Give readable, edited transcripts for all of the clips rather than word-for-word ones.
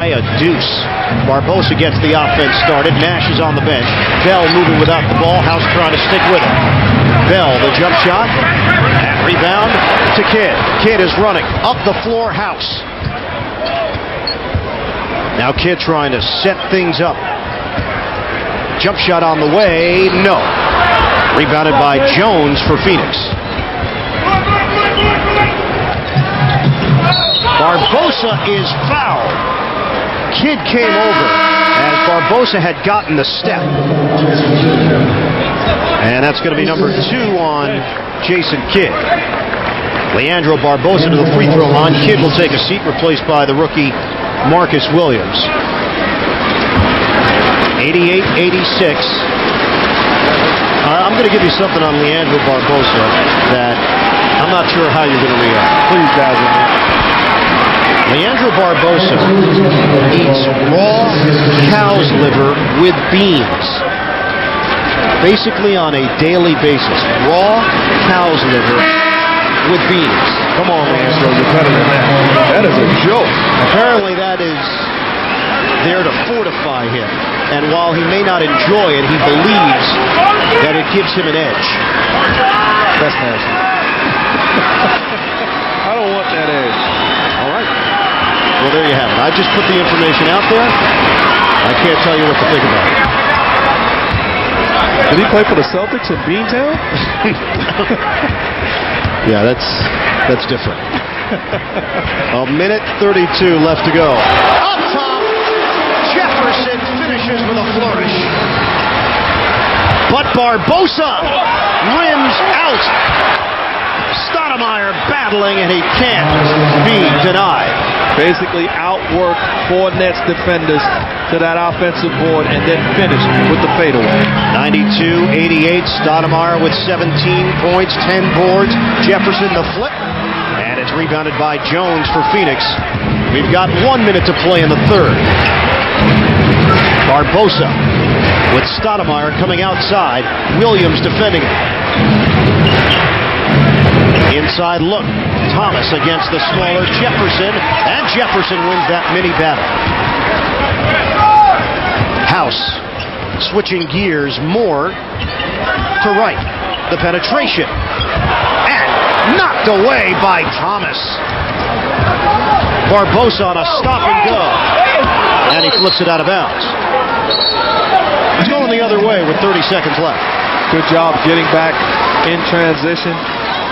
A deuce. Barbosa gets the offense started. Nash is on the bench. Bell moving without the ball. House trying to stick with it. Bell, the jump shot. And rebound to Kidd. Kidd is running. Up the floor, House. Now Kidd trying to set things up. Jump shot on the way. No. Rebounded by Jones for Phoenix. Barbosa is fouled. Kidd came over as Barbosa had gotten the step. And that's going to be number 2 on Jason Kidd. Leandro Barbosa to the free throw line. Kidd will take a seat, replaced by the rookie Marcus Williams. 88-86. I'm going to give you something on Leandro Barbosa that I'm not sure how you're going to react. Please, guys. Leandro Barbosa eats raw cow's liver with beans. Basically on a daily basis. Raw cow's liver with beans. Come on, Leandro, you're better than that. That is a joke. Apparently that is there to fortify him. And while he may not enjoy it, he believes that it gives him an edge. That's nasty. I don't want that edge. All right. Well, there you have it. I just put the information out there. I can't tell you what to think about it. Did he play for the Celtics in Beantown? Yeah, that's different. A minute 32 left to go. Up top, Jefferson finishes with a flourish. But Barbosa rims out. Stoudemire battling, and he can't be denied. Basically outworked 4 Nets defenders to that offensive board and then finished with the fadeaway. 92-88, Stoudemire with 17 points, 10 boards. Jefferson the flip, and it's rebounded by Jones for Phoenix. We've got 1 minute to play in the third. Barbosa with Stoudemire coming outside. Williams defending it. Inside look. Thomas against the smaller Jefferson, and Jefferson wins that mini battle. House switching gears more to right. The penetration, and knocked away by Thomas. Barbosa on a stop and go, and he flips it out of bounds. He's going the other way with 30 seconds left. Good job getting back in transition.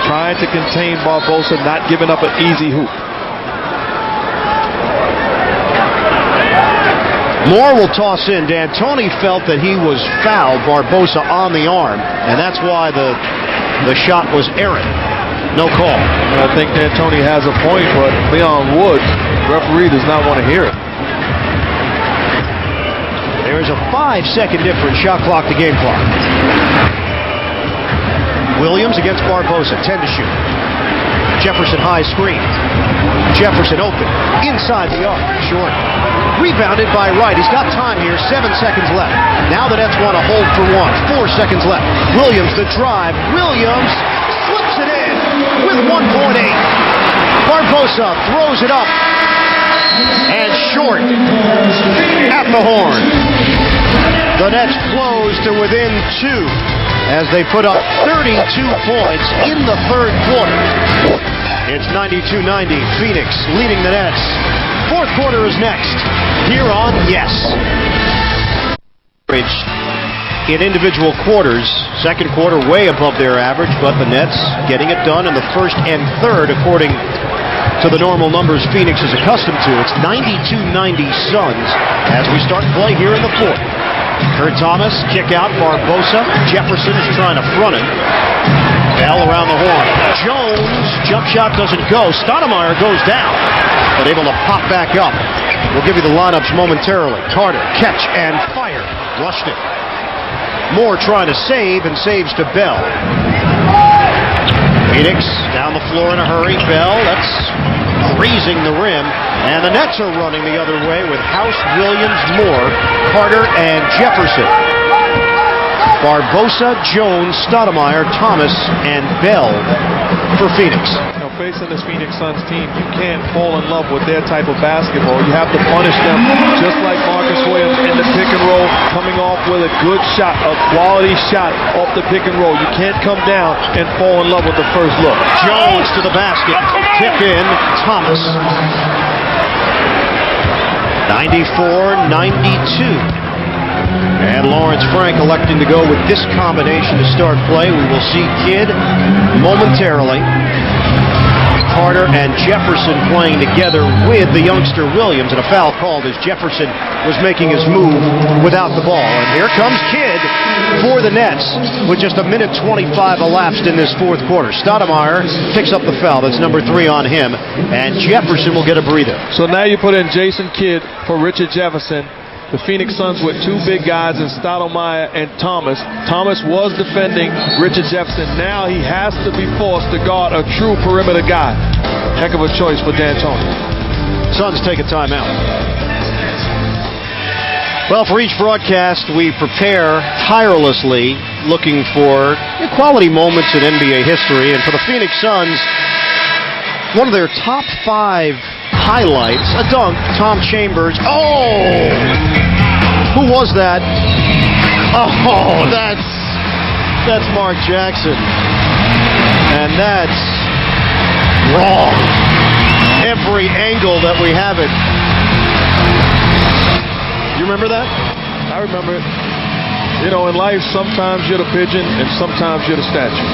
Trying to contain Barbosa, not giving up an easy hoop. Moore will toss in. D'Antoni felt that he was fouled, Barbosa on the arm, and that's why the shot was errant. No call. I think D'Antoni has a point, but Leon Woods, referee, does not want to hear it. There is a 5-second difference, shot clock to game clock. Williams against Barbosa, 10 to shoot. Jefferson high screen. Jefferson open, inside the arc, short. Rebounded by Wright. He's got time here, 7 seconds left. Now the Nets want to hold for 1, 4 seconds left. Williams the drive. Williams slips it in with 1.8. Barbosa throws it up, and short at the horn. The Nets close to within 2. As they put up 32 points in the third quarter. It's 92-90, Phoenix leading the Nets. Fourth quarter is next, here on Yes. In individual quarters, second quarter way above their average, but the Nets getting it done in the first and third according to the normal numbers Phoenix is accustomed to. It's 92-90 Suns as we start play here in the fourth. Kurt Thomas, kick out, Barbosa. Jefferson is trying to front it. Bell around the horn. Jones, jump shot doesn't go. Stoudemire goes down, but able to pop back up. We'll give you the lineups momentarily. Carter, catch and fire. Rushed it. Moore trying to save, and saves to Bell. Phoenix down the floor in a hurry. Bell, that's grazing the rim. And the Nets are running the other way with House, Williams, Moore, Carter, and Jefferson. Barbosa, Jones, Stoudemire, Thomas, and Bell for Phoenix. Now facing this Phoenix Suns team, you can't fall in love with their type of basketball. You have to punish them, just like Marcus Williams in the pick and roll, coming off with a good shot, a quality shot off the pick and roll. You can't come down and fall in love with the first look. Jones to the basket. Tip in, Thomas. 94-92. And Lawrence Frank electing to go with this combination to start play. We will see Kidd momentarily. Carter and Jefferson playing together with the youngster Williams, and a foul called as Jefferson was making his move without the ball. And here comes Kidd for the Nets with just a minute 25 elapsed in this fourth quarter. Stoudemire picks up the foul. That's number 3 on him, and Jefferson will get a breather. So now you put in Jason Kidd for Richard Jefferson. The Phoenix Suns with 2 big guys in Stoudemire and Thomas. Thomas was defending Richard Jefferson. Now he has to be forced to guard a true perimeter guy. Heck of a choice for D'Antoni. Suns take a timeout. Well, for each broadcast, we prepare tirelessly looking for quality moments in NBA history. And for the Phoenix Suns, one of their top 5 highlights, a dunk, Tom Chambers. Oh! Who was that? Oh, that's Mark Jackson. And that's wrong. Every angle that we have it. You remember that? I remember it. You know, in life, sometimes you're the pigeon and sometimes you're the statue.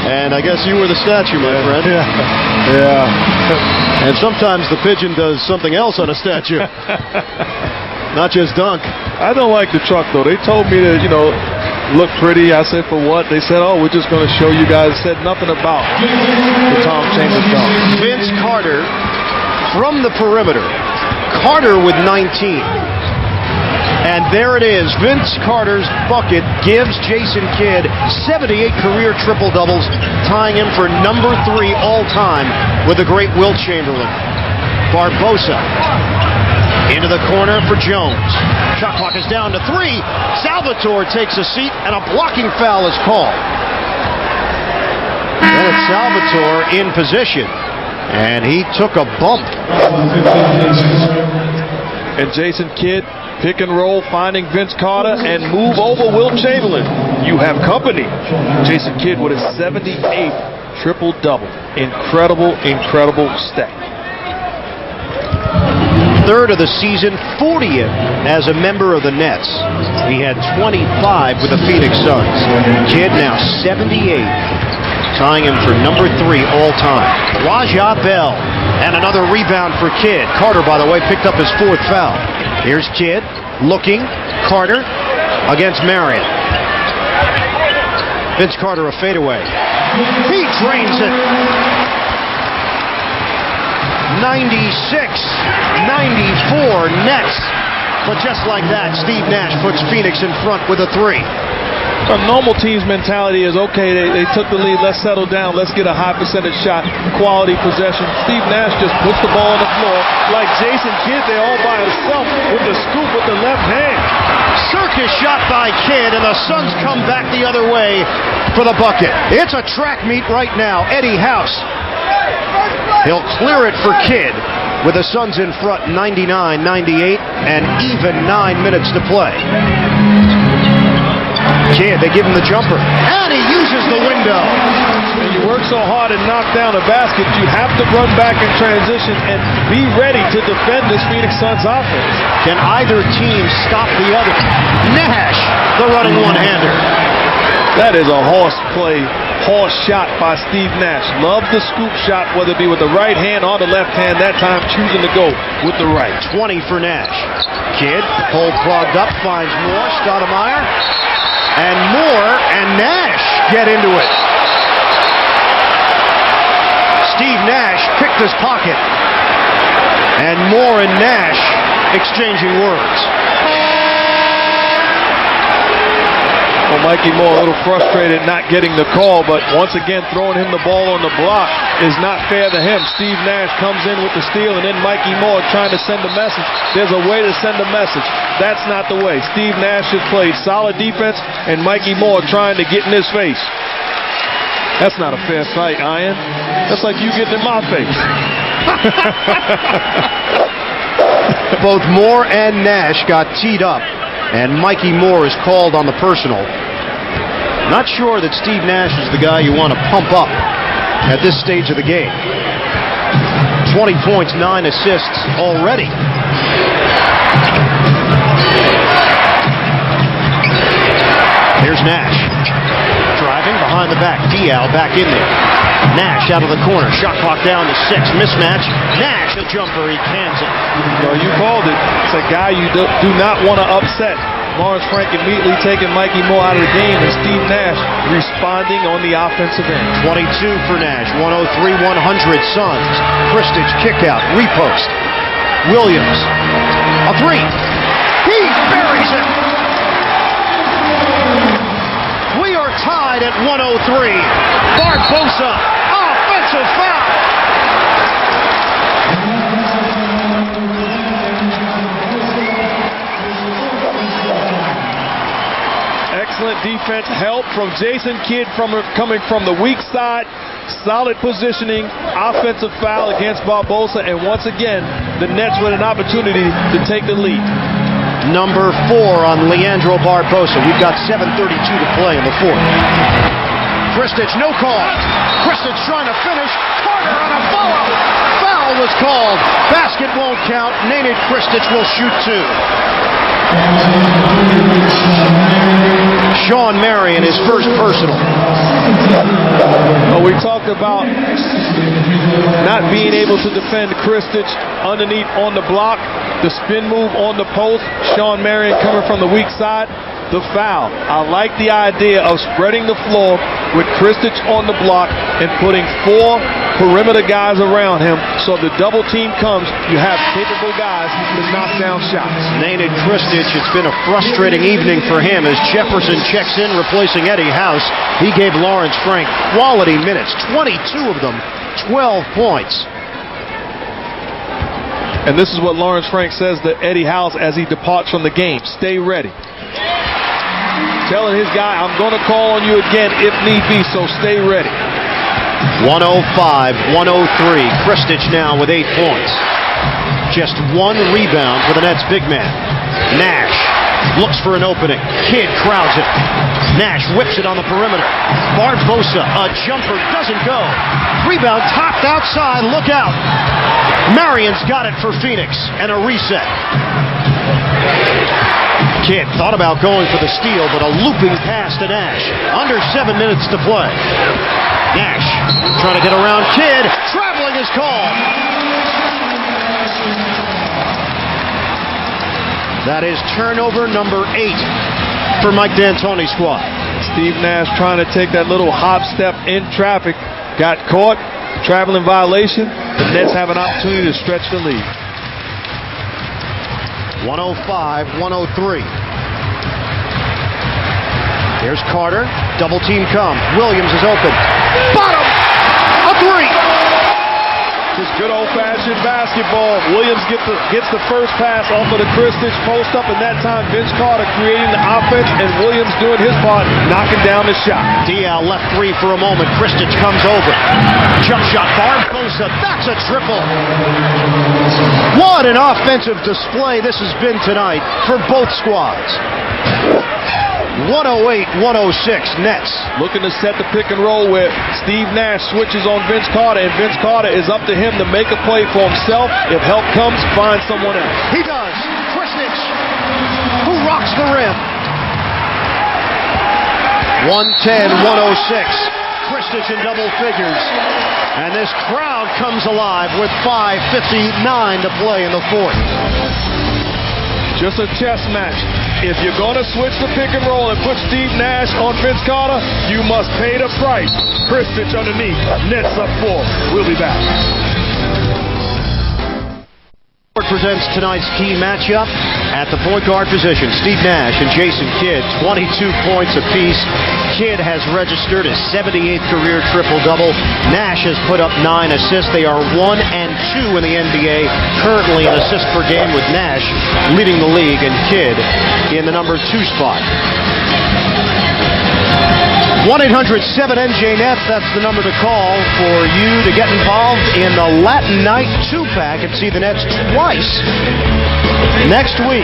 And I guess you were the statue, my friend. Yeah. And sometimes the pigeon does something else on a statue. Not just dunk. I don't like the truck, though. They told me to, look pretty. I said, for what? They said, oh, we're just going to show you guys. Said nothing about the Tom Chambers dunk. Vince Carter from the perimeter. Carter with 19. And there it is. Vince Carter's bucket gives Jason Kidd 78 career triple-doubles, tying him for number 3 all-time with the great Wilt Chamberlain. Barbosa into the corner for Jones. Shot clock is down to 3. Salvatore takes a seat, and a blocking foul is called. Then it's Salvatore in position, and he took a bump. And Jason Kidd, pick and roll, finding Vince Carter, and move over Wilt Chamberlain. You have company. Jason Kidd with his 78th triple-double. Incredible stat. Third of the season, 40th as a member of the Nets. He had 25 with the Phoenix Suns. Kidd now 78, tying him for number 3 all-time. Raja Bell, and another rebound for Kidd. Carter, by the way, picked up his 4th foul. Here's Kidd, looking. Carter against Marion. Vince Carter, a fadeaway. He drains it. 96-94 Nets. But just like that, Steve Nash puts Phoenix in front with a 3. A normal team's mentality is, okay, they took the lead, let's settle down, let's get a high percentage shot, quality possession. Steve Nash just puts the ball on the floor like Jason Kidd there all by himself with the scoop with the left hand. Circus shot by Kidd, and the Suns come back the other way for the bucket. It's a track meet right now. Eddie House. He'll clear it for Kidd with the Suns in front 99-98 and even 9 minutes to play. Kidd, they give him the jumper, and he uses the window. And you work so hard and knock down a basket, you have to run back in transition and be ready to defend this Phoenix Suns offense. Can either team stop the other? Nash, the running one-hander. That is a horse shot by Steve Nash. Loves the scoop shot, whether it be with the right hand or the left hand. That time choosing to go with the right. 20 for Nash. Kidd, hole clogged up, finds Moore. Stoudemire, and Moore and Nash get into it. Steve Nash picked his pocket, and Moore and Nash exchanging words. Well, Mikey Moore a little frustrated not getting the call, but once again throwing him the ball on the block is not fair to him. Steve Nash comes in with the steal, and then Mikey Moore trying to send a message. There's a way to send a message. That's not the way. Steve Nash has played solid defense, and Mikey Moore trying to get in his face. That's not a fair fight, Ian. That's like you getting in my face. Both Moore and Nash got teed up, and Mikey Moore is called on the personal. Not sure that Steve Nash is the guy you want to pump up at this stage of the game. 20 points, 9 assists already. Here's Nash. Driving behind the back. Dial back in there. Nash out of the corner. Shot clock down to 6. Mismatch. Nash, a jumper. He cans it. Well, you called it. It's a guy you do not want to upset. Lawrence Frank immediately taking Mikey Moore out of the game, and Steve Nash responding on the offensive end. 22 for Nash. 103-100 Suns. Kristich kick out. Repost. Williams. A three. He buries it. We are tied at 103. Barbosa. Offensive foul. Excellent defense, help from Jason Kidd coming from the weak side. Solid positioning, offensive foul against Barbosa, and once again, the Nets with an opportunity to take the lead. Number 4 on Leandro Barbosa. We've got 7:32 to play in the fourth. Kristich, no call. Kristich trying to finish. Carter on a follow. Foul was called. Basket won't count. Nenad Kristich will shoot 2. Sean Marion, his first personal. Well, we talked about not being able to defend Kristich underneath on the block, the spin move on the post, Sean Marion coming from the weak side, the foul. I like the idea of spreading the floor with Kristich on the block and putting 4 perimeter guys around him, so if the double team comes, you have capable guys to knock down shots. Nenad Kristich, it's been a frustrating evening for him as Jefferson checks in replacing Eddie House. He gave Lawrence Frank quality minutes, 22 of them, 12 points. And this is what Lawrence Frank says to Eddie House as he departs from the game. Stay ready. Telling his guy, I'm going to call on you again if need be, so stay ready. 105-103. Kristich now with 8 points. Just 1 rebound for the Nets big man. Nash looks for an opening. Kidd crowds it. Nash whips it on the perimeter. Barbosa, a jumper, doesn't go. Rebound topped outside. Look out. Marion's got it for Phoenix and a reset. Kidd thought about going for the steal, but a looping pass to Nash. Under 7 minutes to play. Nash trying to get around Kidd. Traveling is called. That is turnover number 8 for Mike D'Antoni's squad. Steve Nash trying to take that little hop step in traffic. Got caught. Traveling violation. The Nets have an opportunity to stretch the lead. 105-103. Here's Carter. Double team come. Williams is open. Bottom! A three! Just good old-fashioned basketball. Williams gets the first pass off of the Kristich post up, and that time Vince Carter creating the offense, and Williams doing his part, knocking down the shot. Dial left 3 for a moment. Kristich comes over. Jump shot. Barbosa. That's a triple. What an offensive display this has been tonight for both squads. 108-106 Nets. Looking to set the pick and roll where Steve Nash switches on Vince Carter, and Vince Carter is up to him to make a play for himself. If help comes, find someone else. He does. Kristich, who rocks the rim. 110-106. Kristich in double figures. And this crowd comes alive with 5:59 to play in the fourth. Just a chess match. If you're going to switch the pick and roll and put Steve Nash on Vince Carter, you must pay the price. Kristich underneath. Nets up 4. We'll be back. Presents tonight's key matchup at the point guard position. Steve Nash and Jason Kidd, 22 points apiece. Kidd has registered his 78th career triple-double. Nash has put up 9 assists. They are 1 and 2 in the NBA, currently in assists per game, with Nash leading the league and Kidd in the number 2 spot. 1-800-7NJ-NET, that's the number to call for you to get involved in the Latin Night 2-pack and see the Nets twice next week.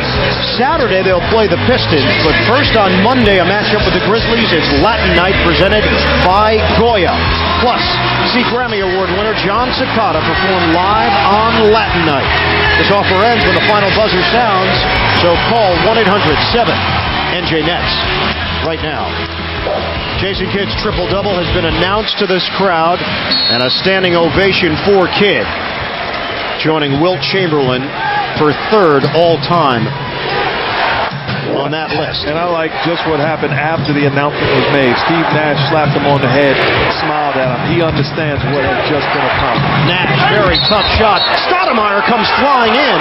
Saturday they'll play the Pistons, but first on Monday a matchup with the Grizzlies. It's Latin Night presented by Goya. Plus, see Grammy Award winner John Cicada perform live on Latin Night. This offer ends when the final buzzer sounds, so call 1-800-7NJ-NETS right now. Jason Kidd's triple-double has been announced to this crowd, and a standing ovation for Kidd, joining Wilt Chamberlain for third all-time on that list. And I like just what happened after the announcement was made. Steve Nash slapped him on the head, smiled at him. He understands what has just been accomplished. Nash, very tough shot. Stoudemire comes flying in,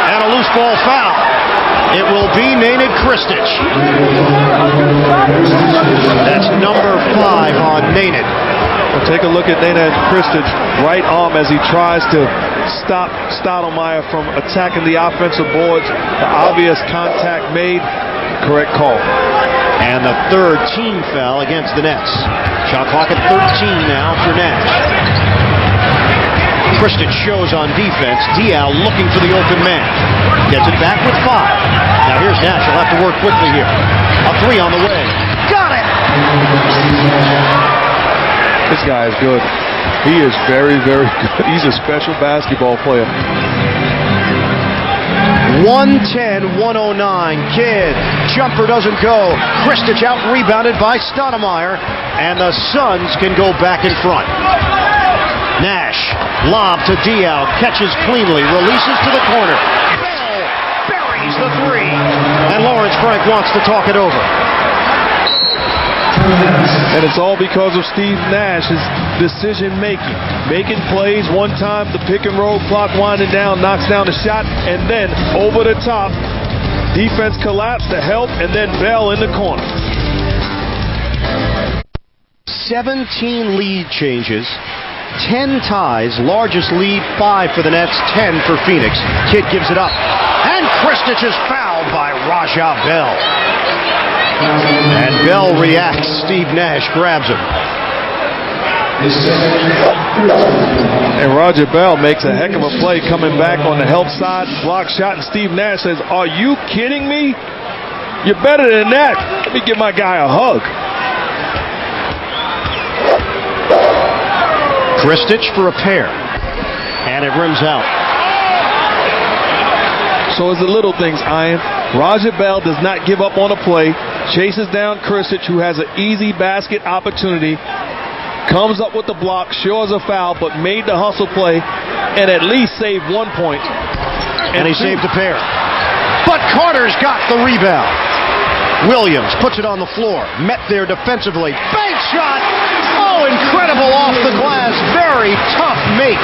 and a loose ball foul. It will be Nenad Kristic. That's number 5 on Nenad. Well, take a look at Nenad Kristic, right arm as he tries to stop Stoudemire from attacking the offensive boards. The obvious contact made. Correct call. And the third team foul against the Nets. Shot clock at 13 now for Nash. Kristic shows on defense. Diaw looking for the open man. Gets it back with 5. Now here's Nash. He'll have to work quickly here. A 3 on the way. Got it! This guy is good. He is very, very good. He's a special basketball player. 110-109. Kidd. Jumper doesn't go. Kristic out rebounded by Stoudemire. And the Suns can go back in front. Nash, lob to Diaw, catches cleanly, releases to the corner. Bell buries the 3. And Lawrence Frank wants to talk it over. And it's all because of Steve Nash's decision-making. Making plays. One time, the pick-and-roll clock winding down, knocks down the shot, and then over the top. Defense collapsed to help, and then Bell in the corner. 17 lead changes. 10 ties, largest lead, 5 for the Nets, 10 for Phoenix. Kidd gives it up. And Kristic is fouled by Raja Bell. And Bell reacts. Steve Nash grabs him. And Raja Bell makes a heck of a play coming back on the help side. Block shot, and Steve Nash says, "Are you kidding me? You're better than that. Let me give my guy a hug." Kristic for a pair. And it rims out. So it's the little things, Ian. Raja Bell does not give up on a play. Chases down Kristic, who has an easy basket opportunity. Comes up with the block, sures a foul, but made the hustle play and at least saved 1 point. And he saved a pair. But Carter's got the rebound. Williams puts it on the floor. Met there defensively. Bank shot! Oh, incredible off the glass. Very tough make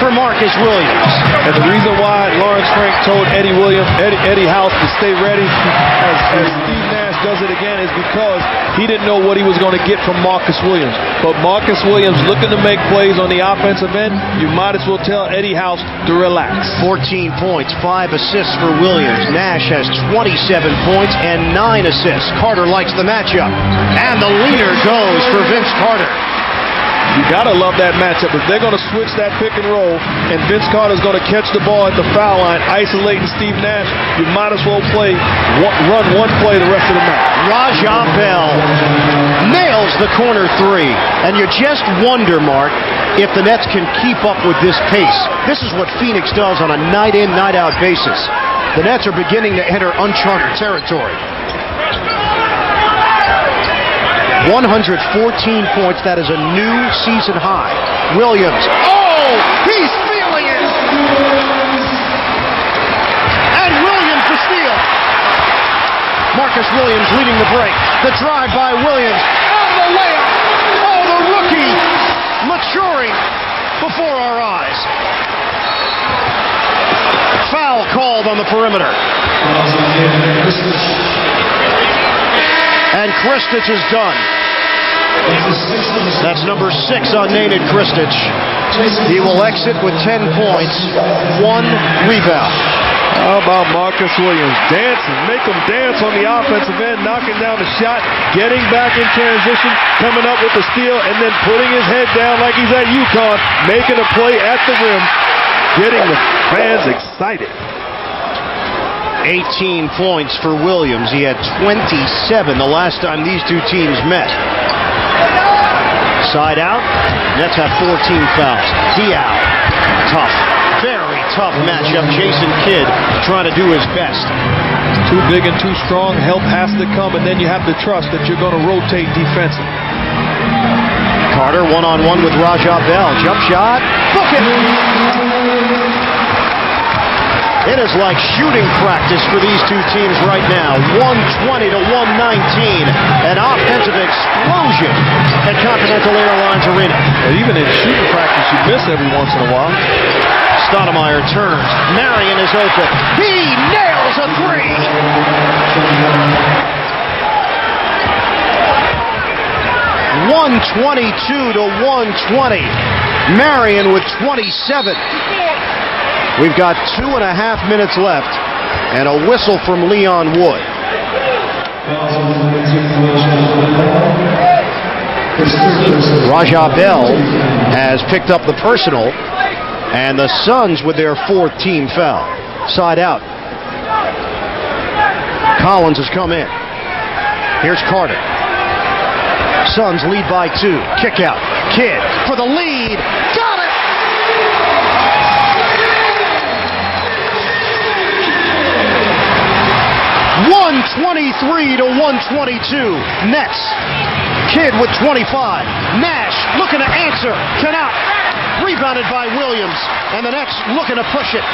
for Marcus Williams. And the reason why Lawrence Frank told Eddie House to stay ready as Steve Nash does it again is because he didn't know what he was going to get from Marcus Williams. But Marcus Williams looking to make plays on the offensive end, you might as well tell Eddie House to relax. 14 points, 5 assists for Williams. Nash has 27 points and 9 assists. Carter likes the matchup. And the leader goes for Vince Carter. You gotta love that matchup. If they're gonna switch that pick and roll, and Vince Carter's gonna catch the ball at the foul line, isolating Steve Nash, you might as well run one play the rest of the match. Raja Bell nails the corner 3, and you just wonder, Mark, if the Nets can keep up with this pace. This is what Phoenix does on a night-in, night-out basis. The Nets are beginning to enter uncharted territory. 114 points. That is a new season high. Williams. Oh, he's feeling it. And Williams the steal. Marcus Williams leading the break. The drive by Williams. And the layup. Oh, the rookie maturing before our eyes. Foul called on the perimeter. And Kristic is done. That's number 6 on Nenad Kristic. He will exit with 10 points, 1 rebound. How about Marcus Williams dancing? Make him dance on the offensive end, knocking down the shot, getting back in transition, coming up with the steal, and then putting his head down like he's at UConn, making a play at the rim, getting the fans excited. 18 points for Williams. He had 27 the last time these two teams met. Side out. Nets have 14 fouls. Diaw. Tough. Very tough matchup. Jason Kidd trying to do his best. Too big and too strong. Help has to come, and then you have to trust that you're going to rotate defensively. Carter one-on-one with Rajah Bell. Jump shot. Book it! It is like shooting practice for these two teams right now. 120 to 119. An offensive explosion at Continental Airlines Arena. And even in shooting practice, you miss every once in a while. Stoudemire turns. Marion is open. He nails a three. .122 to 120. Marion with 27. We've got 2.5 minutes left and a whistle from Leon Wood. Rajah Bell has picked up the personal, and the Suns with their 4th team foul. Side out. Collins has come in. Here's Carter. Suns lead by 2. Kick out. Kidd for the lead. Got it! 123 to 122. Nets. Kidd with 25. Nash looking to answer. Cannot. Rebounded by Williams. And the Nets looking to push it.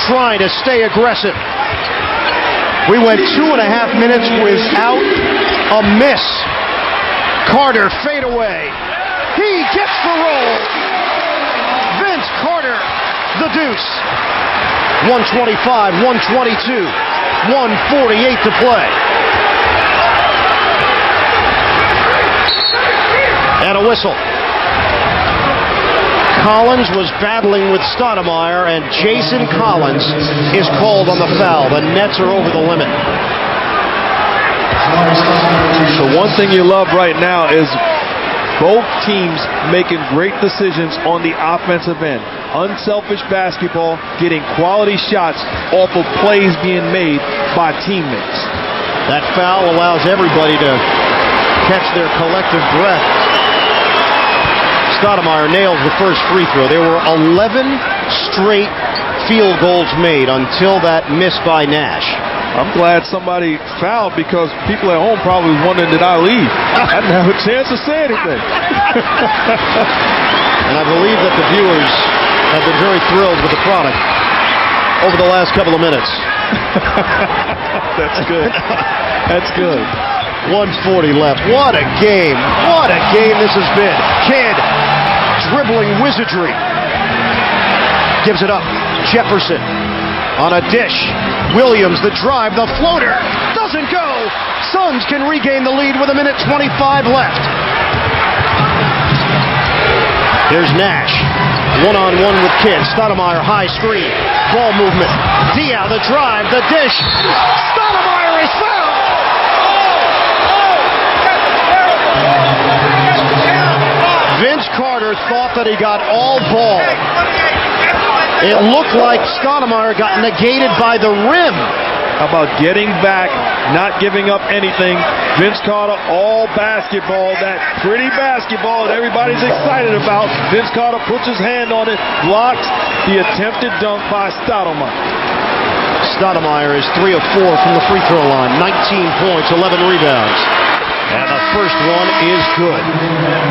Trying to stay aggressive. We went 2.5 minutes without a miss. Carter fade away. He gets the roll. Vince Carter, the deuce. 125, 122, 148 to play. And a whistle. Collins was battling with Stoudemire, and Jason Collins is called on the foul. The Nets are over the limit. So one thing you love right now is both teams making great decisions on the offensive end. Unselfish basketball, getting quality shots off of plays being made by teammates. That foul allows everybody to catch their collective breath. Stoudemire nails the first free throw. There were 11 straight field goals made until that miss by Nash. I'm glad somebody fouled, because people at home probably wondering, did I leave? I didn't have a chance to say anything. And I believe that the viewers have been very thrilled with the product over the last couple of minutes. That's good. That's good. 140 left. What a game. What a game this has been. Kidd, dribbling wizardry. Gives it up. Jefferson on a dish. Williams, the drive, the floater. Doesn't go. Suns can regain the lead with 1:25 left. Here's Nash. One-on-one with Kidd. Stoudemire, high screen. Ball movement. Diaw, the drive, the dish. Stoudemire is fouled. Vince Carter thought that he got all ball. It looked like Stoudemire got negated by the rim. How about getting back, not giving up anything? Vince Carter, all basketball, that pretty basketball that everybody's excited about. Vince Carter puts his hand on it, blocks the attempted dunk by Stoudemire. Stoudemire is 3 of 4 from the free throw line. 19 points, 11 rebounds. And the first one is good.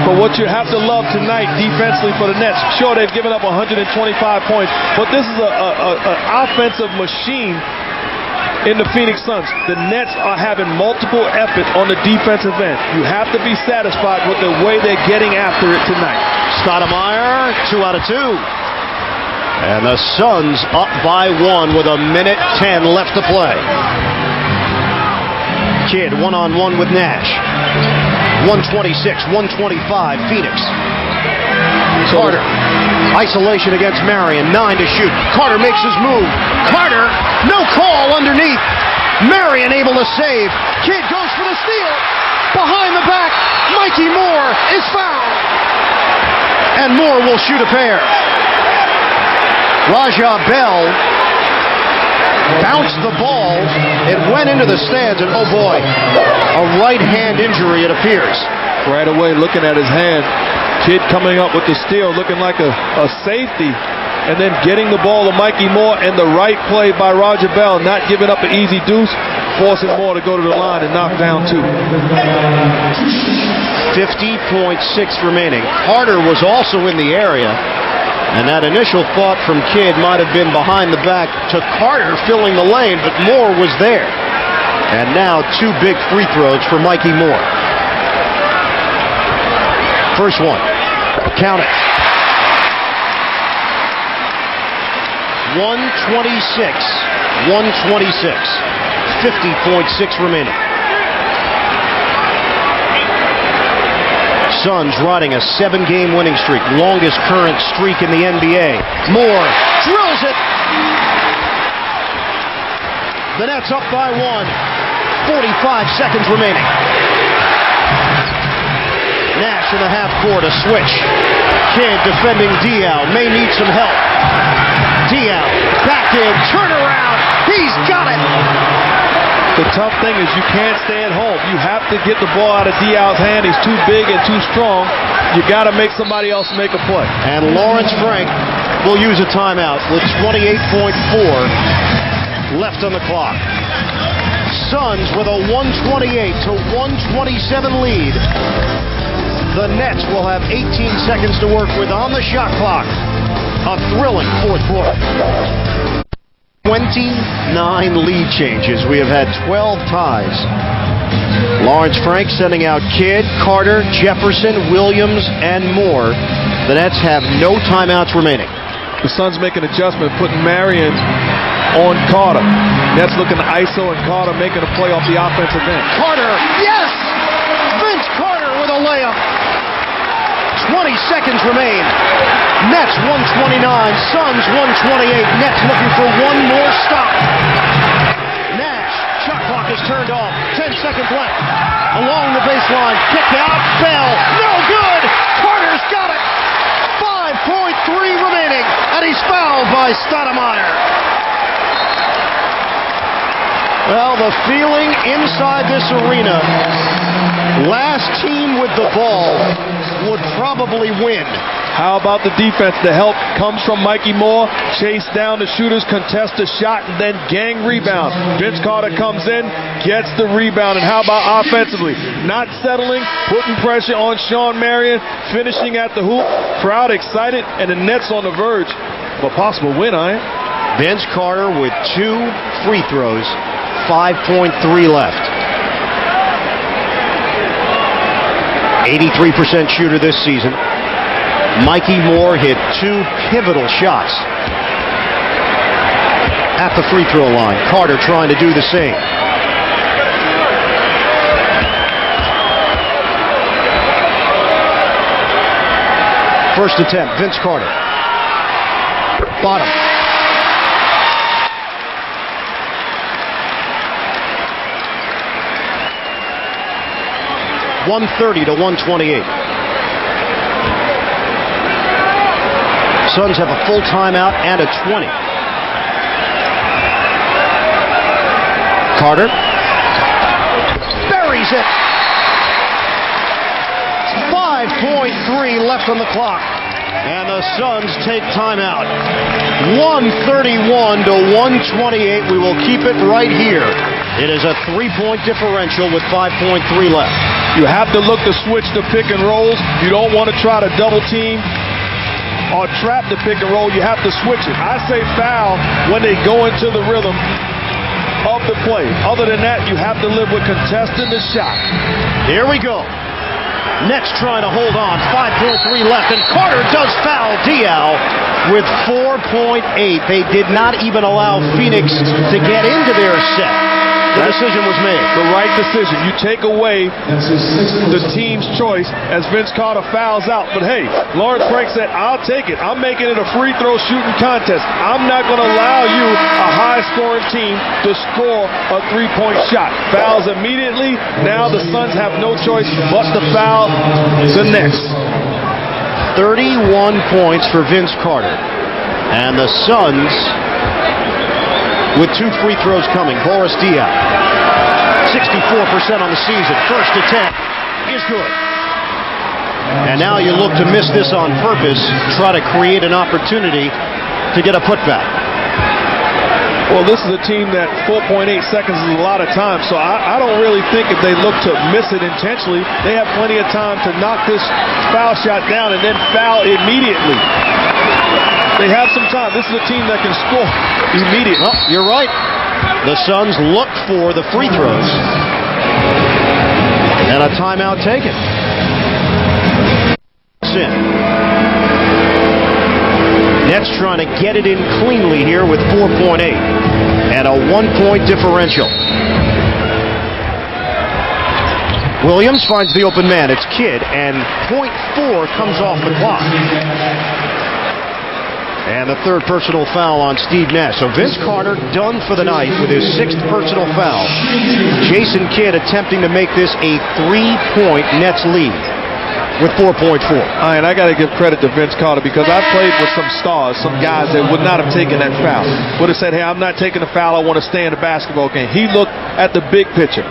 But what you have to love tonight defensively for the Nets, sure, they've given up 125 points, but this is an offensive machine in the Phoenix Suns. The Nets are having multiple efforts on the defensive end. You have to be satisfied with the way they're getting after it tonight. Stoudemire, 2 out of 2. And the Suns up by 1 with 1:10 left to play. Kidd one-on-one with Nash. 126, 125, Phoenix. Carter. Isolation against Marion. 9 to shoot. Carter makes his move. Carter, no call underneath. Marion able to save. Kidd goes for the steal. Behind the back, Mikey Moore is fouled. And Moore will shoot a pair. Raja Bell bounced the ball. It went into the stands, and oh boy, a right hand injury it appears. Right away, looking at his hand. Kidd coming up with the steal, looking like a safety, and then getting the ball to Mikey Moore, and the right play by Raja Bell, not giving up an easy deuce, forcing Moore to go to the line and knock down 2. 50.6 remaining. Carter was also in the area, and that initial thought from Kidd might have been behind the back to Carter filling the lane, but Moore was there. And now 2 big free throws for Mikey Moore. First one. Count it. 126. 126. 50.6 remaining. Suns riding a 7-game winning streak, longest current streak in the NBA. Moore drills it. The Nets up by 1. 45 seconds remaining. Nash in the half court, a switch. Kidd defending Diaw, may need some help. Diaw, back in, turn around, he's got it! The tough thing is you can't stay at home. You have to get the ball out of Diaw's hand. He's too big and too strong. You got to make somebody else make a play. And Lawrence Frank will use a timeout with 28.4 left on the clock. Suns with a 128 to 127 lead. The Nets will have 18 seconds to work with on the shot clock. A thrilling fourth quarter. 29 lead changes. We have had 12 ties. Lawrence Frank sending out Kidd, Carter, Jefferson, Williams, and Moore. The Nets have no timeouts remaining. The Suns make an adjustment, putting Marion on Carter. Nets looking to ISO, and Carter making a play off the offensive end. Carter, yes! Vince Carter with a layup. 20 seconds remain. Nets 129, Suns 128. Nets looking for one more stop. Nash, shot clock is turned off. 10 seconds left. Along the baseline, kick out, Bell, no good! Carter's got it! 5.3 remaining, and he's fouled by Stoudemire. Well, the feeling inside this arena, last team with the ball would probably win. How about the defense? The help comes from Mikey Moore. Chase down the shooters, contest the shot, and then gang rebound. Vince Carter comes in, gets the rebound. And how about offensively? Not settling, putting pressure on Sean Marion, finishing at the hoop. Crowd excited, and the Nets on the verge of a possible win, Vince Carter with 2 free throws, 5.3 left. 83% shooter this season. Mikey Moore hit 2 pivotal shots at the free throw line. Carter trying to do the same. First attempt, Vince Carter. Bottom. .130 to 128. Suns have a full timeout and a 20. Carter buries it. 5.3 left on the clock. And the Suns take timeout. 131 to 128. We will keep it right here. It is a 3-point differential with 5.3 left. You have to look to switch the pick and rolls. You don't want to try to double team or trap the pick and roll. You have to switch it. I say foul when they go into the rhythm of the play. Other than that, you have to live with contesting the shot. Here we go. Nets trying to hold on. 5.3 left, and Carter does foul Diaw with 4.8. They did not even allow Phoenix to get into their set. the decision was made. The right decision. You take away the team's choice as Vince Carter fouls out. But hey, Lawrence Frank said, I'll take it. I'm making it a free throw shooting contest. I'm not going to allow you, a high-scoring team, to score a three-point shot. Fouls immediately. Now the Suns have no choice but to foul the Nets. 31 points for Vince Carter. And the Suns with 2 free throws coming. Boris Diaw, 64% on the season. First attempt is good. And now you look to miss this on purpose, try to create an opportunity to get a putback. Well, this is a team that 4.8 seconds is a lot of time, so I don't really think if they look to miss it intentionally, they have plenty of time to knock this foul shot down and then foul immediately. They have some time. This is a team that can score immediately. Well, you're right. The Suns look for the free throws. And a timeout taken. Nets trying to get it in cleanly here with 4.8 and a 1-point differential. Williams finds the open man. It's Kidd, and 0.4 comes off the clock. And the third personal foul on Steve Nash. So Vince Carter done for the night with his 6th personal foul. Jason Kidd attempting to make this a 3-point Nets lead with 4.4. And I got to give credit to Vince Carter because I've played with some stars, some guys that would not have taken that foul. Would have said, hey, I'm not taking the foul. I want to stay in the basketball game. He looked at the big picture.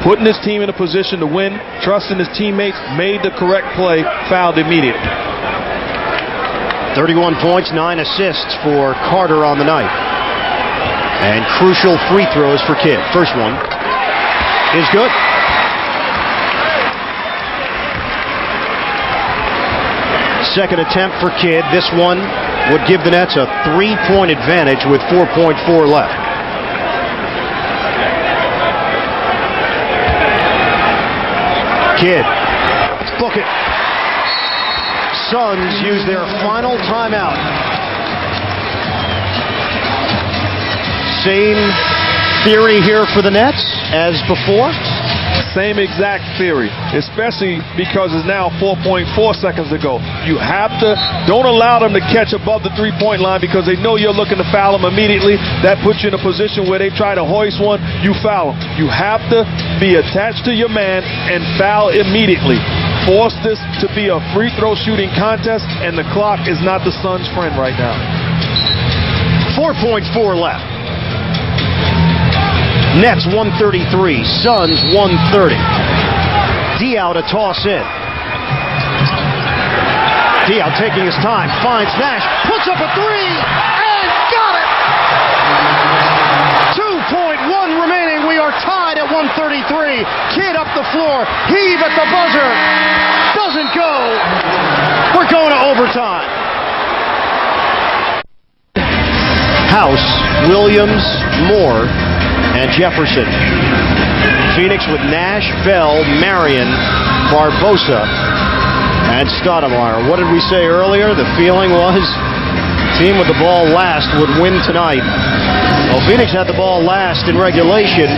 Putting his team in a position to win, trusting his teammates, made the correct play, fouled immediately. 31 points, 9 assists for Carter on the night. And crucial free throws for Kidd. First one is good. Second attempt for Kidd. This one would give the Nets a 3-point advantage with 4.4 left. Kidd. Book it. Suns use their final timeout. Same theory here for the Nets as before? Same exact theory, especially because it's now 4.4 seconds to go. You have to, don't allow them to catch above the 3-point line because they know you're looking to foul them immediately. That puts you in a position where they try to hoist one, you foul them. You have to be attached to your man and foul immediately. Force this to be a free throw shooting contest, and the clock is not the Suns' friend right now. 4.4 left. Nets 133, Suns 130. Diaw to toss in. Diaw taking his time, finds Nash, puts up a 3, and got it! 2.1 remaining, we are tied at 133. Kidd up the floor, heave at the buzzer. Doesn't go. We're going to overtime. House, Williams, Moore, and Jefferson. Phoenix with Nash, Bell, Marion, Barbosa, and Stoudemire. What did we say earlier? The feeling was team with the ball last would win tonight. Well, Phoenix had the ball last in regulation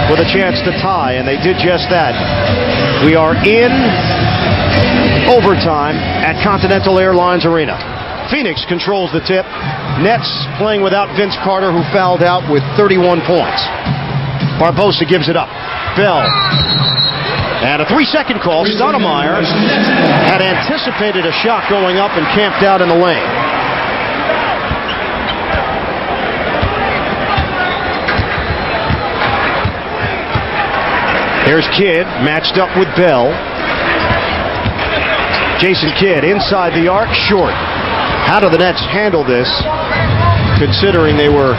with a chance to tie, and they did just that. We are in overtime at Continental Airlines Arena. Phoenix controls the tip. Nets playing without Vince Carter, who fouled out with 31 points. Barbosa gives it up. Bell. And a 3-second call. Stoudemire had anticipated a shot going up and camped out in the lane. Here's Kidd matched up with Bell. Jason Kidd inside the arc, short. How do the Nets handle this, considering they were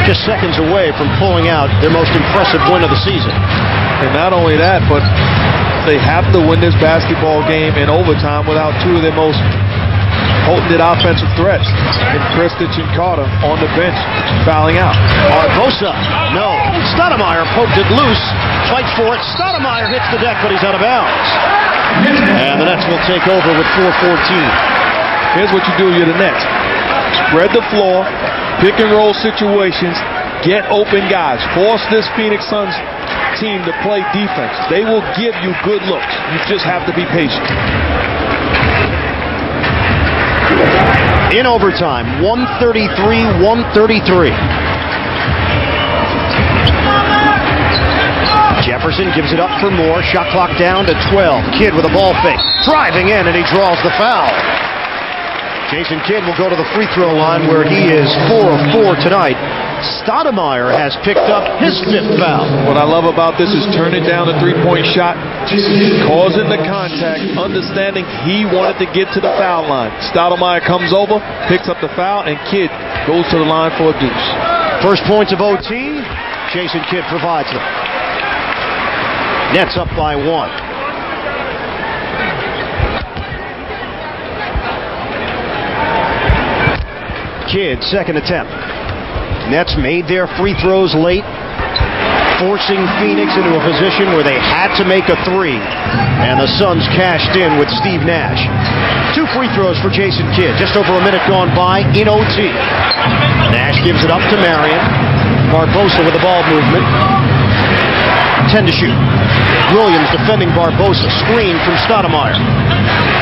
just seconds away from pulling out their most impressive win of the season? And not only that, but they have to win this basketball game in overtime without two of their most potent offensive threats, in Kristich and Carter on the bench, fouling out. Barbosa, no. Stoudemire poked it loose. Fight for it. Stoudemire hits the deck, but he's out of bounds. And the Nets will take over with 4:14. Here's what you do, you're the Nets. Spread the floor, pick and roll situations, Get open guys. Force this Phoenix Suns team to play defense. They will give you good looks. You just have to be patient. In overtime, 133-133. Jefferson gives it up for Moore. Shot clock down to 12. Kidd with a ball fake. Driving in, and he draws the foul. Jason Kidd will go to the free throw line where he is 4 of 4 tonight. Stoudemire has picked up his 5th foul. What I love about this is turning down the three-point shot, causing the contact, understanding he wanted to get to the foul line. Stoudemire comes over, picks up the foul, and Kidd goes to the line for a deuce. First points of OT, Jason Kidd provides them. Nets up by 1. Kidd, second attempt. Nets made their free throws late, forcing Phoenix into a position where they had to make a 3. And the Suns cashed in with Steve Nash. 2 free throws for Jason Kidd. Just over a minute gone by in OT. Nash gives it up to Marion. Barbosa with the ball movement. 10 to shoot. Williams defending Barbosa. Screen from Stoudemire.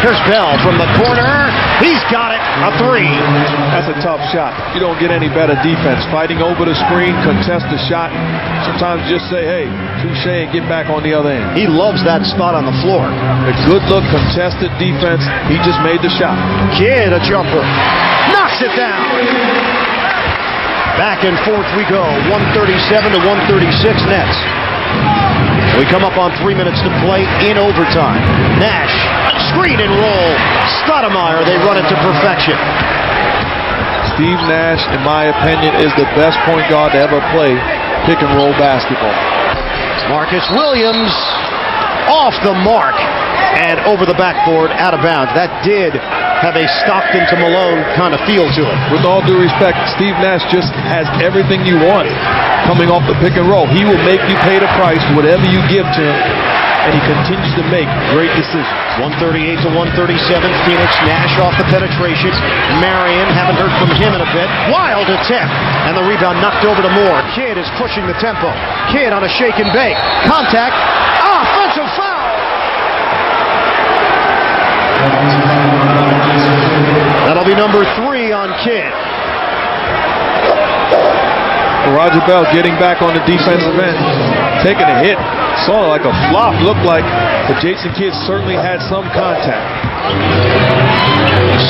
Here's Bell from the corner. He's got it. A 3. That's a tough shot. You don't get any better defense. Fighting over the screen, contest the shot. Sometimes just say, hey, touche, and get back on the other end. He loves that spot on the floor. A good look, contested defense. He just made the shot. Kidd, a jumper. Knocks it down. Back and forth we go. 137 to 136 Nets. We come up on 3 minutes to play in overtime. Nash, screen and roll. Stoudemire, they run it to perfection. Steve Nash, in my opinion, is the best point guard to ever play pick and roll basketball. Marcus Williams off the mark and over the backboard, out of bounds. That did have a Stockton to Malone kind of feel to it. With all due respect, Steve Nash just has everything you want coming off the pick and roll. He will make you pay the price, whatever you give to him, and he continues to make great decisions. 138 to 137, Phoenix. Nash off the penetration. Marion, haven't heard from him in a bit. Wild attempt, and the rebound knocked over to Moore. Kidd is pushing the tempo. Kidd on a shake and bake. Contact. Offensive foul. That'll be number 3 on Kidd. Roger Bell getting back on the defensive end, taking a hit. Saw like a flop, looked like, but Jason Kidd certainly had some contact.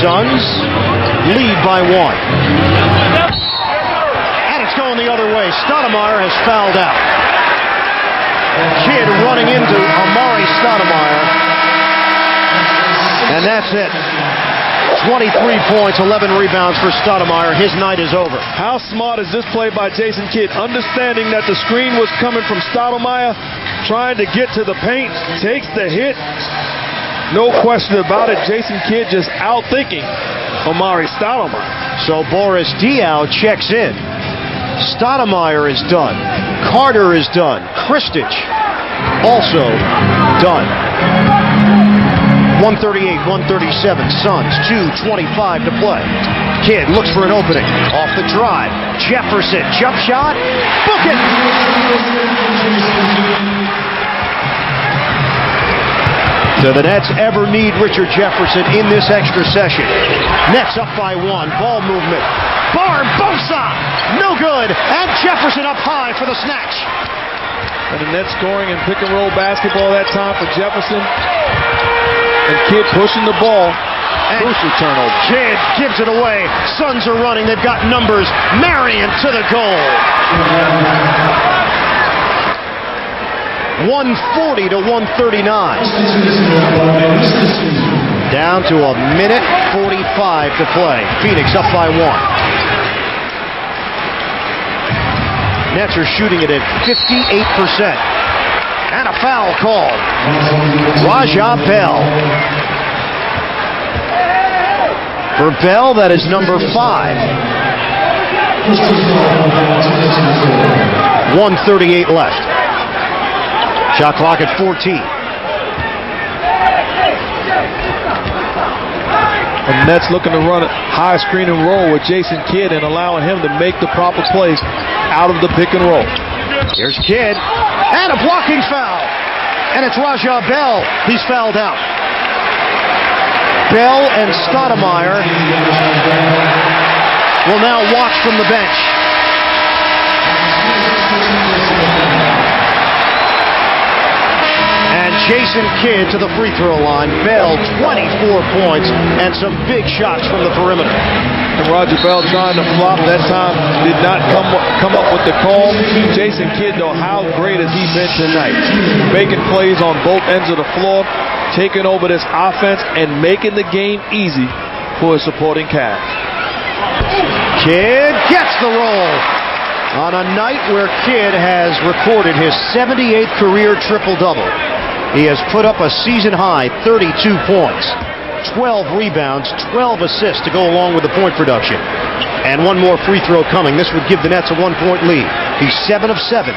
Suns lead by 1. And it's going the other way. Stoudemire has fouled out. Kidd running into Amari Stoudemire. And that's it. 23 points, 11 rebounds for Stoudemire. His night is over. How smart is this play by Jason Kidd? Understanding that the screen was coming from Stoudemire, trying to get to the paint, takes the hit. No question about it. Jason Kidd just outthinking Amari Stoudemire. So Boris Diaw checks in. Stoudemire is done. Carter is done. Kristich also done. 138, 137, Suns, 2:25 to play. Kidd looks for an opening. Off the drive. Jefferson, jump shot. Book it! Do the Nets ever need Richard Jefferson in this extra session? Nets up by 1. Ball movement. Barbosa! No good. And Jefferson up high for the snatch. And the Nets scoring in pick and roll basketball that time for Jefferson. And Kidd pushing the ball. Crucial turnover. Kidd gives it away. Suns are running. They've got numbers. Marion to the goal. 140 to 139. Down to a minute 45 to play. Phoenix up by 1. Nets are shooting it at 58%. And a foul called. Raja Bell. For Bell, that is number 5. 1:38 left. Shot clock at 14. And the Nets looking to run a high screen and roll with Jason Kidd and allowing him to make the proper plays out of the pick and roll. Here's Kidd, and a blocking foul. And it's Raja Bell. He's fouled out. Bell and Stoudemire will now watch from the bench. And Jason Kidd to the free throw line. Bell, 24 points and some big shots from the perimeter. And Roger Bell trying to flop that time did not come up with the call. Jason Kidd, though, how great has he been tonight? Making plays on both ends of the floor, taking over this offense, and making the game easy for his supporting cast. Kidd gets the roll on a night where Kidd has recorded his 78th career triple-double. He has put up a season-high 32 points, 12 rebounds, 12 assists to go along with the point production. And one more free throw coming. This would give the Nets a 1-point lead. He's 7 of 7,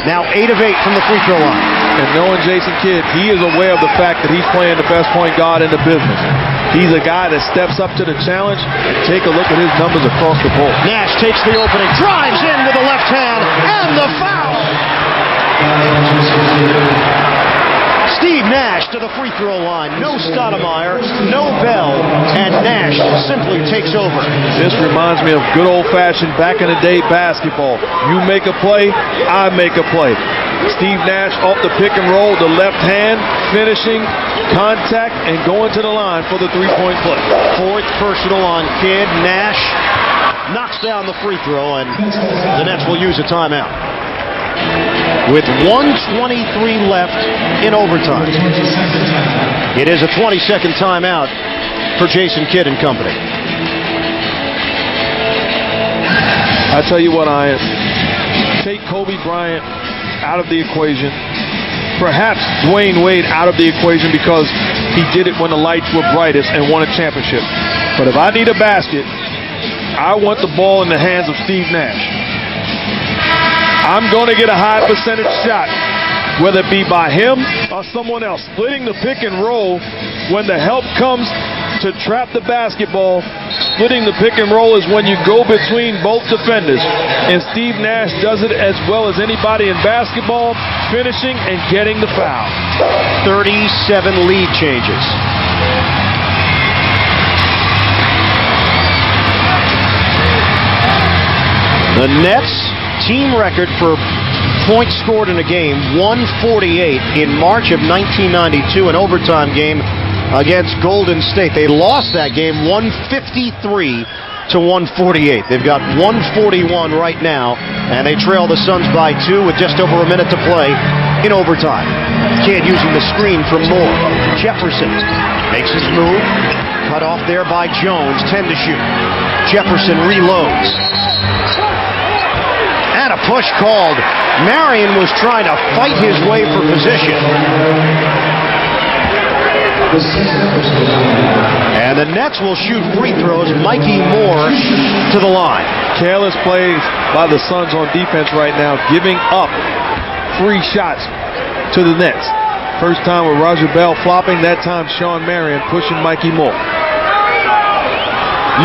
now 8 of 8 from the free throw line. And knowing Jason Kidd, he is aware of the fact that he's playing the best point guard in the business. He's a guy that steps up to the challenge. Take a look at his numbers across the board. Nash takes the opening, drives in with the left hand, and the foul! Steve Nash to the free throw line. No Stoudemire, no Bell, and Nash simply takes over. This reminds me of good old-fashioned back-in-the-day basketball. You make a play, I make a play. Steve Nash off the pick and roll, the left hand, finishing, contact, and going to the line for the three-point play. Fourth personal on Kidd. Nash knocks down the free throw, and the Nets will use a timeout. With 1:23 left in overtime. It is a 20-second timeout for Jason Kidd and company. I tell you what, Ian, take Kobe Bryant out of the equation. Perhaps Dwayne Wade out of the equation because he did it when the lights were brightest and won a championship. But if I need a basket, I want the ball in the hands of Steve Nash. I'm going to get a high percentage shot, whether it be by him or someone else. Splitting the pick and roll when the help comes to trap the basketball. Splitting the pick and roll is when you go between both defenders. And Steve Nash does it as well as anybody in basketball, finishing and getting the foul. 37 lead changes. The Nets team record for points scored in a game, 148 in March of 1992, an overtime game against Golden State. They lost that game 153 to 148. They've got 141 right now, and they trail the Suns by 2 with just over a minute to play in overtime. Kidd using the screen from Moore. Jefferson makes his move. Cut off there by Jones, 10 to shoot. Jefferson reloads. And a push called. Marion was trying to fight his way for position. And the Nets will shoot free throws. Mikey Moore to the line. Careless plays by the Suns on defense right now, giving up free shots to the Nets. First time with Roger Bell flopping, that time Sean Marion pushing Mikey Moore.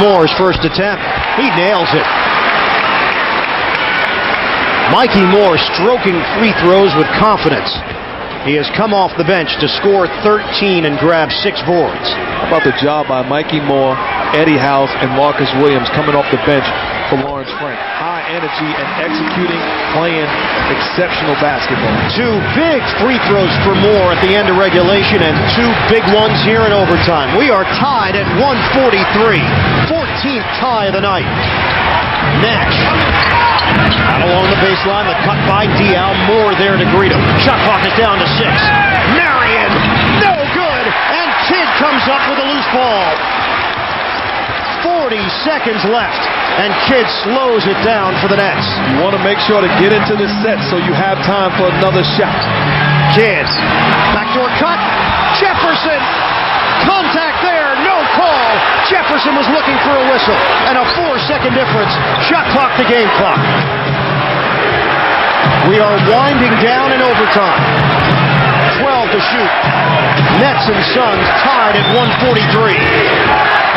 Moore's first attempt. He nails it. Mikey Moore stroking free throws with confidence. He has come off the bench to score 13 and grab 6 boards. How about the job by Mikey Moore, Eddie House, and Marcus Williams coming off the bench for Lawrence Frank. High energy and executing, playing exceptional basketball. 2 big free throws for Moore at the end of regulation and 2 big ones here in overtime. We are tied at 143. 14th tie of the night. Nash. Out along the baseline, the cut by Dial. Moore there to greet him. Shot clock is down to 6. Marion, no good, and Kidd comes up with a loose ball. 40 seconds left, and Kidd slows it down for the Nets. You want to make sure to get into the set so you have time for another shot. Kidd, backdoor cut, Jefferson, contact there, no call. Jefferson was looking for a whistle, and a 4-second difference. Shot clock to game clock. We are winding down in overtime. 12 to shoot. Nets and Suns tied at 143.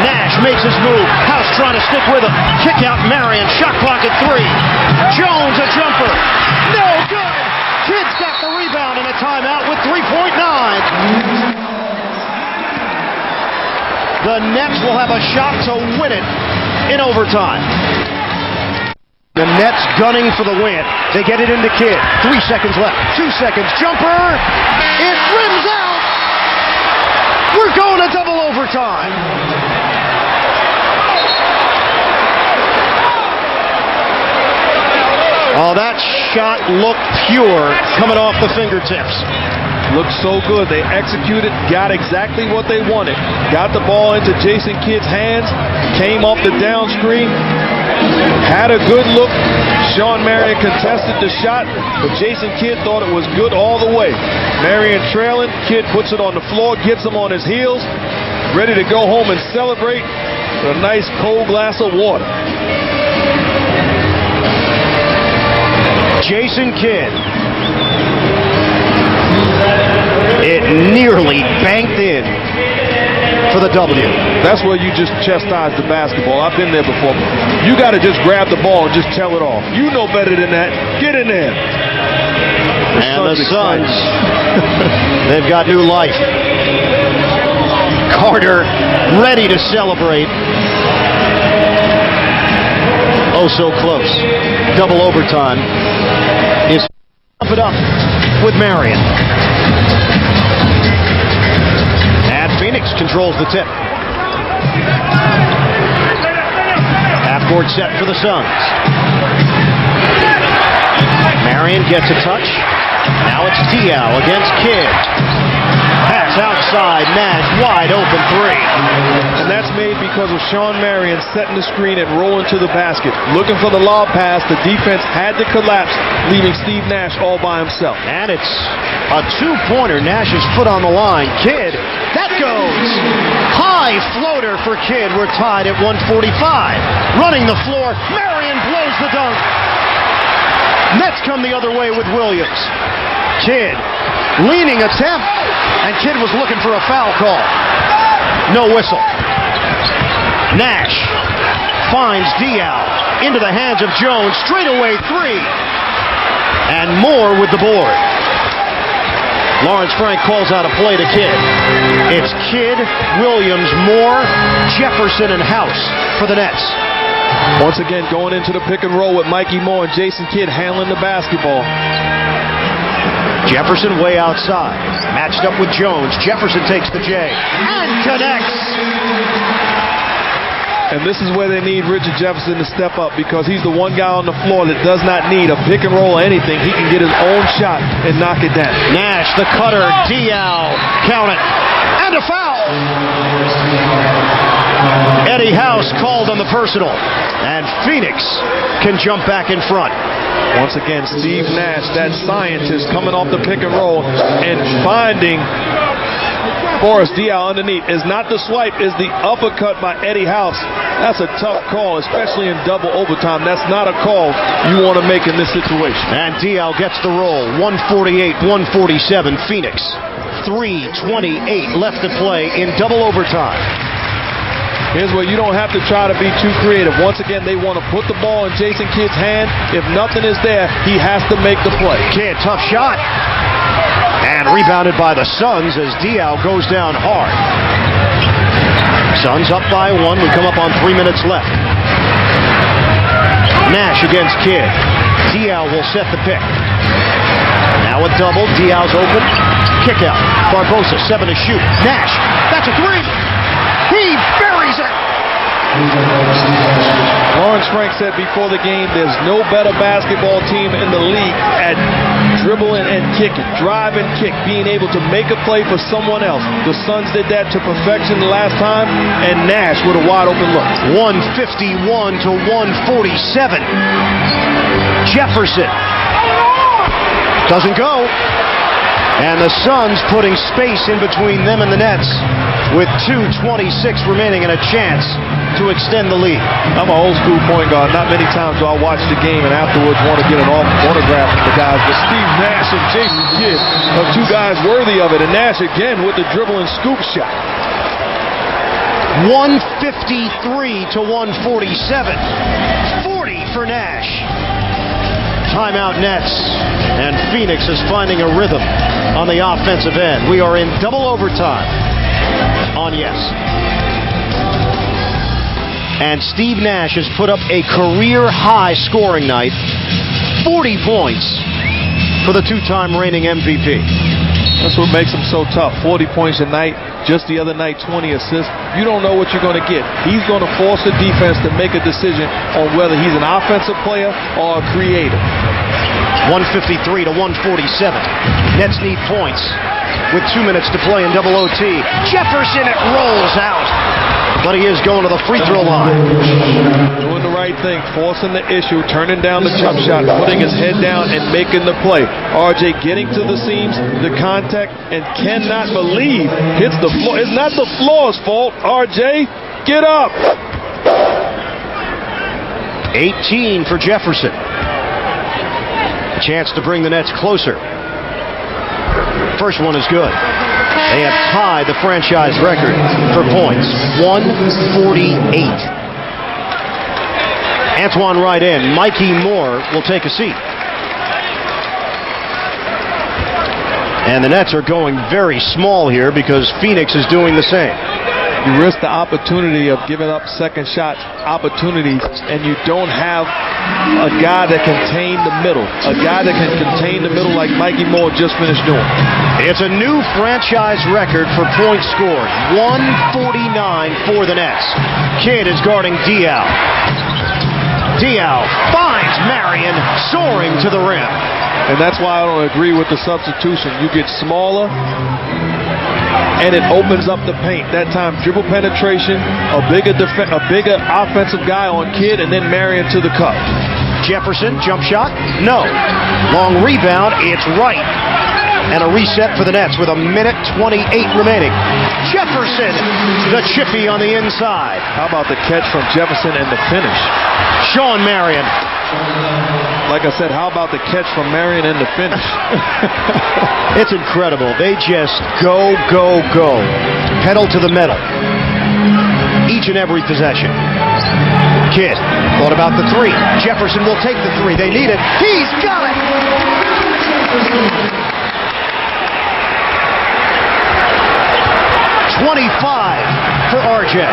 Nash makes his move. House trying to stick with him. Kick out Marion. Shot clock at 3. Jones a jumper. No good. Kidd's got the rebound and a timeout with 3.9. The Nets will have a shot to win it in overtime. The Nets gunning for the win. They get it into Kidd. 3 seconds left. 2 seconds. Jumper. It rims out. We're going to double overtime. Oh, that shot looked pure coming off the fingertips. Looked so good. They executed, got exactly what they wanted. Got the ball into Jason Kidd's hands, came off the down screen, had a good look. Sean Marion contested the shot, but Jason Kidd thought it was good all the way. Marion trailing, Kidd puts it on the floor, gets him on his heels, ready to go home and celebrate with a nice cold glass of water. Jason Kidd. It nearly banked in for the W. That's where you just chastise the basketball. I've been there before. You got to just grab the ball and just tell it off. You know better than that. Get in there. And the Suns, they've got new life. Carter ready to celebrate. Oh, so close. Double overtime is up it up with Marion. And Phoenix controls the tip. Half-court set for the Suns. Marion gets a touch. Now it's Diaw against Kidd. Pass outside. Nash wide open 3. And that's made because of Sean Marion setting the screen and rolling to the basket. Looking for the lob pass. The defense had to collapse, leaving Steve Nash all by himself. And it's a 2-pointer. Nash's foot on the line. Kidd, that goes. High floater for Kidd. We're tied at 145. Running the floor. Marion blows the dunk. Nets come the other way with Williams. Kidd, leaning attempt. And Kidd was looking for a foul call. No whistle. Nash finds Diaw into the hands of Jones. Straightaway 3. And more with the board. Lawrence Frank calls out a play to Kidd. It's Kidd, Williams, Moore, Jefferson, and House for the Nets. Once again, going into the pick and roll with Mikey Moore and Jason Kidd handling the basketball. Jefferson way outside. Matched up with Jones. Jefferson takes the J. And connects. And this is where they need Richard Jefferson to step up, because he's the one guy on the floor that does not need a pick and roll or anything. He can get his own shot and knock it down. Nash, the cutter. Diaw. Count it. And a foul. Eddie House called on the personal. And Phoenix can jump back in front. Once again, Steve Nash, that scientist, coming off the pick and roll and finding Boris Diaw underneath. Is not the swipe, is the uppercut by Eddie House. That's a tough call, especially in double overtime. That's not a call you want to make in this situation. And Diaw gets the roll. 148-147 Phoenix. 3:28 left to play in double overtime. Here's where you don't have to try to be too creative. Once again, they want to put the ball in Jason Kidd's hand. If nothing is there, he has to make the play. Kidd, tough shot. And rebounded by the Suns as Diaw goes down hard. Suns up by 1. We come up on 3 minutes left. Nash against Kidd. Diaw will set the pick. Now a double. Diaw's open. Kick out. Barbosa, 7 to shoot. Nash, that's a 3. He buries it. Lawrence Frank said before the game, there's no better basketball team in the league at dribbling and kicking, drive and kick, being able to make a play for someone else. The Suns did that to perfection the last time, and Nash with a wide open look. 151-147. Jefferson doesn't go. And the Suns putting space in between them and the Nets with 2:26 remaining and a chance to extend the lead. I'm an old school point guard. Not many times do I watch the game and afterwards want to get an autograph from the guys. But Steve Nash and Jason Kidd are two guys worthy of it. And Nash again with the dribble and scoop shot. 153 to 147. 40 for Nash. Timeout Nets. And Phoenix is finding a rhythm on the offensive end. We are in double overtime on Yes. And Steve Nash has put up a career-high scoring night. 40 points for the two-time reigning MVP. That's what makes him so tough. 40 points a night. Just the other night, 20 assists. You don't know what you're going to get. He's going to force the defense to make a decision on whether he's an offensive player or a creator. 153 to 147. Nets need points with 2 minutes to play in double OT. Jefferson, it rolls out. But he is going to the free throw line. Doing the right thing, forcing the issue, turning down the jump shot, putting his head down and making the play. RJ getting to the seams, the contact, and cannot believe hits the floor. It's not the floor's fault. RJ, get up. 18 for Jefferson. A chance to bring the Nets closer. First one is good. They have tied the franchise record for points. 148. Antoine right in. Mikey Moore will take a seat. And the Nets are going very small here because Phoenix is doing the same. You risk the opportunity of giving up second shot opportunities, and you don't have a guy that can contain the middle. A guy that can contain the middle like Mikey Moore just finished doing. It's a new franchise record for points scored. 149 for the Nets. Kidd is guarding Diaw. Diaw finds Marion soaring to the rim. And that's why I don't agree with the substitution. You get smaller, and it opens up the paint. That time, dribble penetration, a bigger offensive guy on Kidd, and then Marion to the cup. Jefferson, jump shot? No. Long rebound, it's right. And a reset for the Nets with 1:28 remaining. Jefferson, the chippy on the inside. How about the catch from Jefferson and the finish? Sean Marion. Like I said, how about the catch from Marion and the finish? It's incredible. They just go. Pedal to the metal. Each and every possession. Kidd thought about the three. Jefferson will take the three. They need it. He's got it! 25 for RJ.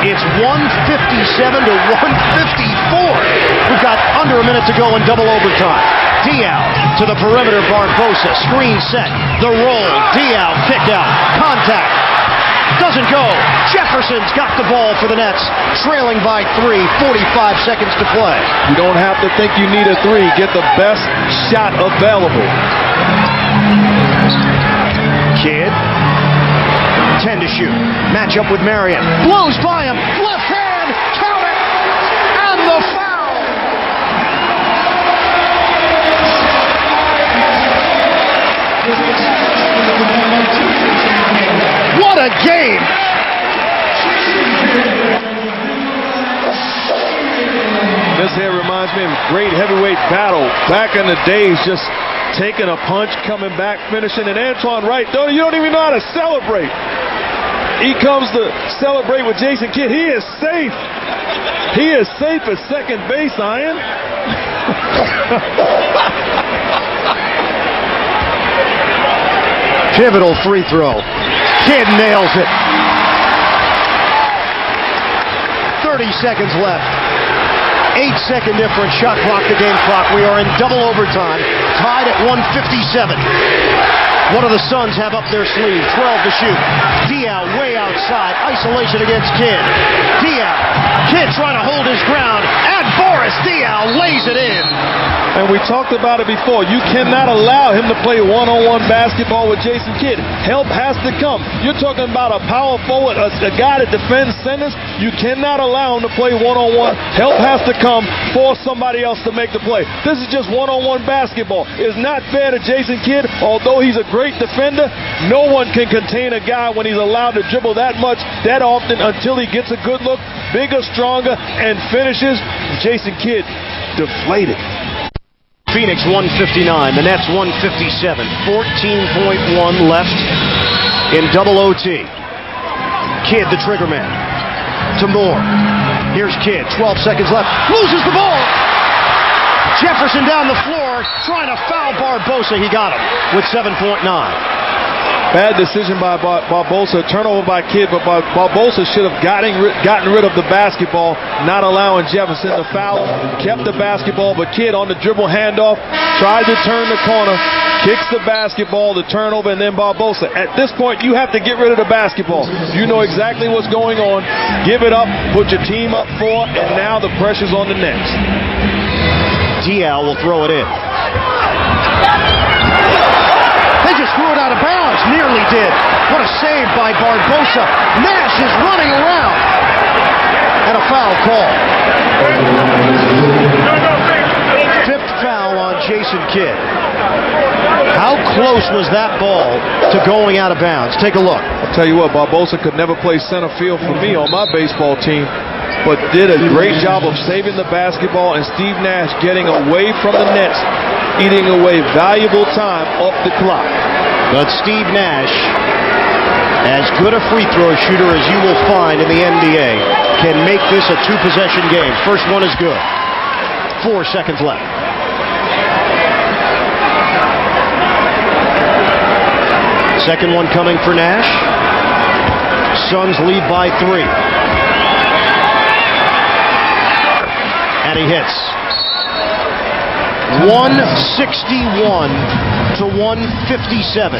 It's 157 to 154. We've got under a minute to go in double overtime. Diaw to the perimeter, Barbosa. Screen set. The roll. Diaw kicked out. Contact. Doesn't go. Jefferson's got the ball for the Nets. Trailing by 3. 45 seconds to play. You don't have to think you need a three. Get the best shot available. Kidd. 10 to shoot. Match up with Marion. Blows by him. Left hand. Count it. And the foul. What a game. This here reminds me of a great heavyweight battle back in the days, just taking a punch, coming back, finishing. And Antoine Wright, you don't even know how to celebrate. He comes to celebrate with Jason Kidd. He is safe. He is safe at second base, Ian. Pivotal free throw. Kidd nails it. 30 seconds left. 8-second difference. Shot clock to game clock. We are in double overtime. Tied at 157. What do the Suns have up their sleeve? 12 to shoot. Diaw way outside. Isolation against Kidd. Diaw. Kidd trying to hold his ground. And Boris Diaw lays it in. And we talked about it before. You cannot allow him to play one-on-one basketball with Jason Kidd. Help has to come. You're talking about a power forward, a guy that defends centers. You cannot allow him to play one-on-one. Help has to come for somebody else to make the play. This is just one-on-one basketball. It's not fair to Jason Kidd. Although he's a great defender, no one can contain a guy when he's allowed to dribble that much, that often, until he gets a good look, bigger, stronger, and finishes. Jason Kidd deflated. Phoenix 159, the Nets 157. 14.1 left in double OT. Kidd, the trigger man. To Moore. Here's Kidd, 12 seconds left. Loses the ball! Jefferson down the floor, trying to foul Barbosa. He got him with 7.9. Bad decision by Barbosa. Turnover by Kidd, but Barbosa should have gotten rid of the basketball, not allowing Jefferson to foul. Kept the basketball, but Kidd on the dribble handoff, tried to turn the corner, kicks the basketball, the turnover, and then Barbosa. At this point, you have to get rid of the basketball. You know exactly what's going on. Give it up, put your team up 4, and now the pressure's on the Nets. Dial will throw it in. They just threw it out of bounds. Nearly did. What a save by Barbosa. Nash is running around. And a foul call. Fifth foul on Jason Kidd. How close was that ball to going out of bounds? Take a look. I'll tell you what, Barbosa could never play center field for me on my baseball team, but did a great job of saving the basketball, and Steve Nash getting away from the Nets, eating away valuable time off the clock. But Steve Nash, as good a free throw shooter as you will find in the NBA, can make this a two-possession game. First one is good. 4 seconds left. Second one coming for Nash. Suns lead by 3. And he hits. 161 to 157.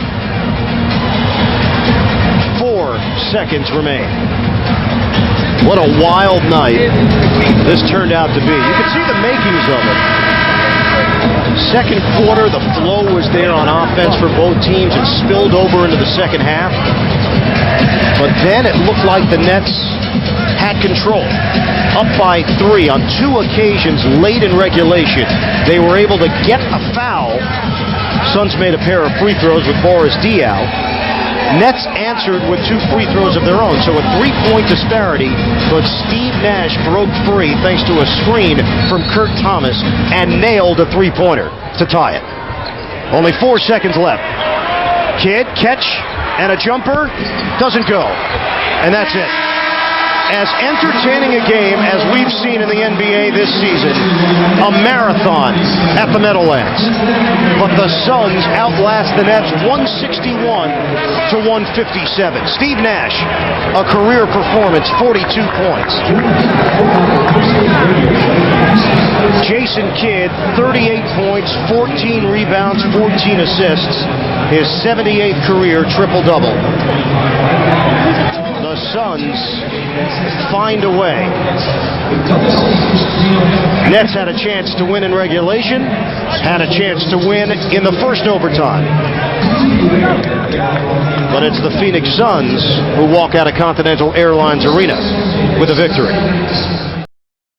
4 seconds remain. What a wild night this turned out to be. You can see the makings of it. Second quarter, the flow was there on offense for both teams. It spilled over into the second half. But then it looked like the Nets had control. Up by 3 on 2 occasions late in regulation. They were able to get a foul. Suns made a pair of free throws with Boris Diaw. Nets answered with 2 free throws of their own, so a 3-point disparity, but Steve Nash broke free thanks to a screen from Kurt Thomas and nailed a 3-pointer to tie it. Only 4 seconds left. Kidd, catch, and a jumper, doesn't go. And that's it. As entertaining a game as we've seen in the NBA this season, a marathon at the Meadowlands. But the Suns outlast the Nets 161 to 157. Steve Nash, a career performance, 42 points. Jason Kidd, 38 points, 14 rebounds, 14 assists. His 78th career triple-double. The Suns find a way. Nets had a chance to win in regulation, had a chance to win in the first overtime. But it's the Phoenix Suns who walk out of Continental Airlines Arena with a victory.